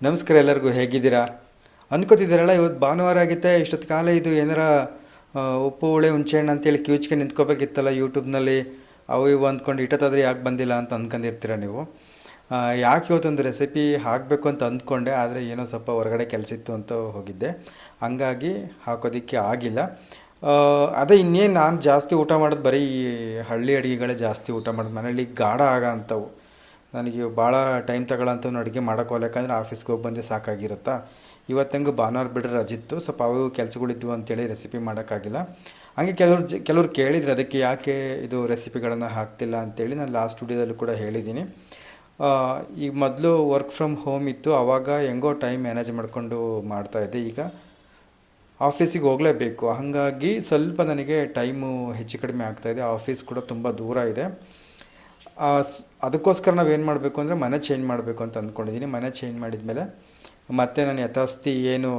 ನಮಸ್ಕಾರ ಎಲ್ಲರಿಗೂ, ಹೇಗಿದ್ದೀರಾ? ಅನ್ಕೋತಿದ್ದೀರಲ್ಲ, ಇವತ್ತು ಭಾನುವಾರ ಆಗಿತ್ತೆ, ಇಷ್ಟೊತ್ತು ಕಾಲ ಇದು ಏನಾರ ಉಪ್ಪು ಹುಳಿ ಹುಣ್ಸೆಹಣ್ಣು ಅಂತೇಳಿ ಕ್ಯೂಚ್ಗೆ ನಿಂತ್ಕೋಬೇಕಿತ್ತಲ್ಲ ಯೂಟ್ಯೂಬ್ನಲ್ಲಿ. ಅವು ಇವು ಅಂದ್ಕೊಂಡು ಇಟ್ಟತ್ತಾದ್ರೆ ಯಾಕೆ ಬಂದಿಲ್ಲ ಅಂತ ಅಂದ್ಕೊಂಡಿರ್ತೀರ ನೀವು. ಯಾಕೆ ಇವತ್ತೊಂದು ರೆಸಿಪಿ ಹಾಕಬೇಕು ಅಂತ ಅಂದ್ಕೊಂಡೆ, ಆದರೆ ಏನೋ ಸ್ವಲ್ಪ ಹೊರಗಡೆ ಕೆಲಸ ಇತ್ತು ಅಂತ ಹೋಗಿದ್ದೆ, ಹಂಗಾಗಿ ಹಾಕೋದಕ್ಕೆ ಆಗಿಲ್ಲ. ಅದೇ ಇನ್ನೇನು ನಾನು ಜಾಸ್ತಿ ಊಟ ಮಾಡೋದು ಬರೀ ಈ ಹಳ್ಳಿ ಅಡುಗೆಗಳೇ ಜಾಸ್ತಿ ಊಟ ಮಾಡೋದು, ಮನೇಲಿ ಗಾಢ ಆಗ ಅಂಥವು. ನನಗೆ ಭಾಳ ಟೈಮ್ ತಗೊಳ್ಳೋಂಥವ್ನು ಅಡುಗೆ ಮಾಡೋಕ್ಕೋಲ್ಲ, ಯಾಕಂದರೆ ಆಫೀಸ್ಗೆ ಹೋಗಿ ಬಂದು ಸಾಕಾಗಿರುತ್ತಾ. ಇವತ್ತಂಗೂ ಭಾನುವಾರ ಬಿಟ್ಟರೆ ರಜಿತ್ತು, ಸ್ವಲ್ಪ ಅವು ಕೆಲಸಗಳಿದ್ವು ಅಂತೇಳಿ ರೆಸಿಪಿ ಮಾಡೋಕ್ಕಾಗಿಲ್ಲ. ಹಾಗೆ ಕೆಲವ್ರು ಕೇಳಿದ್ರು ಅದಕ್ಕೆ ಯಾಕೆ ಇದು ರೆಸಿಪಿಗಳನ್ನು ಹಾಕ್ತಿಲ್ಲ ಅಂತೇಳಿ. ನಾನು ಲಾಸ್ಟ್ ವಿಡಿಯೋದಲ್ಲೂ ಕೂಡ ಹೇಳಿದ್ದೀನಿ. ಈಗ ಮೊದಲು ವರ್ಕ್ ಫ್ರಮ್ ಹೋಮ್ ಇತ್ತು, ಆವಾಗ ಹೆಂಗೋ ಟೈಮ್ ಮ್ಯಾನೇಜ್ ಮಾಡಿಕೊಂಡು ಮಾಡ್ತಾಯಿದ್ದೆ. ಈಗ ಆಫೀಸಿಗೆ ಹೋಗಲೇಬೇಕು, ಹಾಗಾಗಿ ಸ್ವಲ್ಪ ನನಗೆ ಟೈಮು ಹೆಚ್ಚು ಕಡಿಮೆ ಆಗ್ತಾಯಿದೆ. ಆಫೀಸ್ ಕೂಡ ತುಂಬ ದೂರ ಇದೆ. ಅದಕ್ಕೋಸ್ಕರ ನಾವೇನು ಮಾಡಬೇಕು ಅಂದರೆ ಮನೆ ಚೇಂಜ್ ಮಾಡಬೇಕು ಅಂತ ಅಂದ್ಕೊಂಡಿದ್ದೀನಿ. ಮನೆ ಚೇಂಜ್ ಮಾಡಿದ್ಮೇಲೆ ಮತ್ತೆ ನಾನು ಯಥಾಸ್ಥಿ ಏನು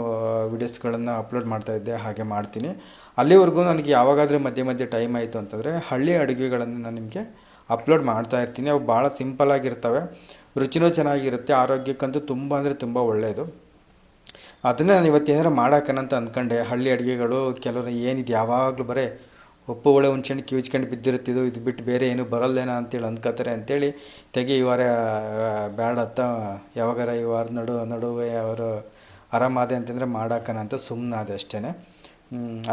ವೀಡಿಯೋಸ್ಗಳನ್ನು ಅಪ್ಲೋಡ್ ಮಾಡ್ತಾಯಿದ್ದೆ ಹಾಗೆ ಮಾಡ್ತೀನಿ. ಅಲ್ಲಿವರೆಗೂ ನನಗೆ ಯಾವಾಗಾದರೂ ಮಧ್ಯೆ ಮಧ್ಯೆ ಟೈಮ್ ಆಯಿತು ಅಂತಂದರೆ ಹಳ್ಳಿ ಅಡುಗೆಗಳನ್ನು ನಾನು ನಿಮಗೆ ಅಪ್ಲೋಡ್ ಮಾಡ್ತಾ ಇರ್ತೀನಿ. ಅವು ಭಾಳ ಸಿಂಪಲ್ಲಾಗಿರ್ತವೆ, ರುಚಿನೂ ಚೆನ್ನಾಗಿರುತ್ತೆ, ಆರೋಗ್ಯಕ್ಕಂತೂ ತುಂಬ ಅಂದರೆ ತುಂಬ ಒಳ್ಳೆಯದು. ಅದನ್ನೇ ನಾನು ಇವತ್ತು ಏನಾರು ಮಾಡೋಕ್ಕನಂತ ಅಂದ್ಕೊಂಡೆ. ಹಳ್ಳಿ ಅಡುಗೆಗಳು ಕೆಲವರು ಏನಿದೆ ಯಾವಾಗಲೂ ಬರೀ ಉಪ್ಪು ಹುಳಿ ಹುಣ್ಸೆಹಣ್ಣು ಕಿವುಚ್ಕೊಂಡು ಬಿದ್ದಿರುತ್ತಿದ್ದು, ಇದು ಬಿಟ್ಟು ಬೇರೆ ಏನೂ ಬರಲ್ಲೇನೋ ಅಂತೇಳಿ ಅಂದ್ಕೋತಾರೆ ಅಂತೇಳಿ ಈ ವಾರ ಬ್ಯಾಡತ್ತ, ಯಾವಾಗಾರ ಈ ವಾರ ನಡುವೆ ಅವರು ಆರಾಮಾದೆ ಅಂತಂದರೆ ಮಾಡಾಕನ ಅಂತ ಸುಮ್ಮನಾದೆ ಅಷ್ಟೇ.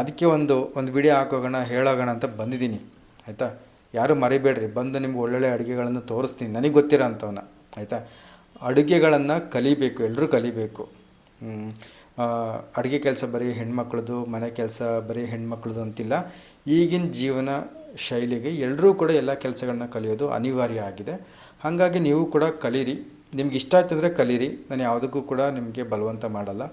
ಅದಕ್ಕೆ ಒಂದು ವಿಡಿಯೋ ಹಾಕೋಗೋಣ, ಹೇಳೋಗೋಣ ಅಂತ ಬಂದಿದ್ದೀನಿ, ಆಯಿತಾ. ಯಾರೂ ಮರಿಬೇಡ್ರಿ, ಬಂದು ನಿಮ್ಗೆ ಒಳ್ಳೊಳ್ಳೆ ಅಡುಗೆಗಳನ್ನು ತೋರಿಸ್ತೀನಿ, ನನಗೆ ಗೊತ್ತಿರೋ ಅಂಥವನ್ನ, ಆಯಿತಾ. ಅಡುಗೆಗಳನ್ನು ಕಲಿಬೇಕು, ಎಲ್ಲರೂ ಕಲಿಬೇಕು. ಅಡುಗೆ ಕೆಲಸ ಬರೀ ಹೆಣ್ಮಕ್ಳದ್ದು, ಮನೆ ಕೆಲಸ ಬರೀ ಹೆಣ್ಮಕ್ಳದ್ದು ಅಂತಿಲ್ಲ. ಈಗಿನ ಜೀವನ ಶೈಲಿಗೆ ಎಲ್ಲರೂ ಕೂಡ ಎಲ್ಲ ಕೆಲಸಗಳನ್ನ ಕಲಿಯೋದು ಅನಿವಾರ್ಯ ಆಗಿದೆ. ಹಾಗಾಗಿ ನೀವು ಕೂಡ ಕಲೀರಿ, ನಿಮ್ಗೆ ಇಷ್ಟ ಆಯ್ತಂದರೆ ಕಲೀರಿ. ನಾನು ಯಾವುದಕ್ಕೂ ಕೂಡ ನಿಮಗೆ ಬಲವಂತ ಮಾಡಲ್ಲ.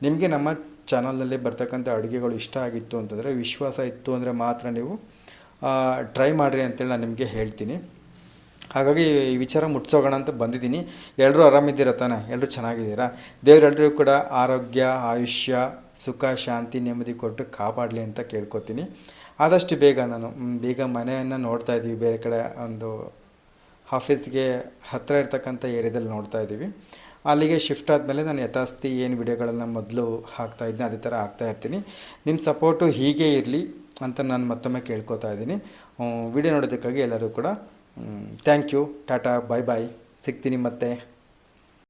ನಿಮಗೆ ನಮ್ಮ ಚಾನಲ್ನಲ್ಲಿ ಬರ್ತಕ್ಕಂಥ ಅಡುಗೆಗಳು ಇಷ್ಟ ಆಗಿತ್ತು ಅಂತಂದರೆ, ವಿಶ್ವಾಸ ಇತ್ತು ಅಂದರೆ ಮಾತ್ರ ನೀವು ಟ್ರೈ ಮಾಡಿರಿ ಅಂತೇಳಿ ನಾನು ನಿಮಗೆ ಹೇಳ್ತೀನಿ. ಹಾಗಾಗಿ ಈ ವಿಚಾರ ಮುಟ್ಸೋಗೋಣ ಅಂತ ಬಂದಿದ್ದೀನಿ. ಎಲ್ಲರೂ ಆರಾಮಿದ್ದೀರ ತಾನೆ? ಎಲ್ಲರೂ ಚೆನ್ನಾಗಿದ್ದೀರಾ? ದೇವರೆಲ್ಲರಿಗೂ ಕೂಡ ಆರೋಗ್ಯ, ಆಯುಷ್ಯ, ಸುಖ, ಶಾಂತಿ, ನೆಮ್ಮದಿ ಕೊಟ್ಟು ಕಾಪಾಡಲಿ ಅಂತ ಕೇಳ್ಕೊತೀನಿ. ಆದಷ್ಟು ಬೇಗ ಮನೆಯನ್ನು ನೋಡ್ತಾ ಇದ್ದೀವಿ, ಬೇರೆ ಕಡೆ ಒಂದು ಆಫೀಸ್ಗೆ ಹತ್ತಿರ ಇರ್ತಕ್ಕಂಥ ಏರಿಯಾದಲ್ಲಿ ನೋಡ್ತಾ ಇದ್ದೀವಿ. ಅಲ್ಲಿಗೆ ಶಿಫ್ಟ್ ಆದಮೇಲೆ ನಾನು ಯಥಾಸ್ಥಿ ಏನು ವಿಡಿಯೋಗಳನ್ನು ಮೊದಲು ಹಾಕ್ತಾಯಿದ್ದೀನಿ ಅದೇ ಥರ ಹಾಕ್ತಾಯಿರ್ತೀನಿ. ನಿಮ್ಮ ಸಪೋರ್ಟು ಹೀಗೆ ಇರಲಿ ಅಂತ ನಾನು ಮತ್ತೊಮ್ಮೆ ಕೇಳ್ಕೊತಾ ಇದ್ದೀನಿ. ವಿಡಿಯೋ ನೋಡೋದಕ್ಕಾಗಿ ಎಲ್ಲರೂ ಕೂಡ ಥ್ಯಾಂಕ್ ಯು. ಟಾಟಾ, ಬಾಯ್ ಬಾಯ್, ಸಿಗ್ತೀನಿ ಮತ್ತೆ.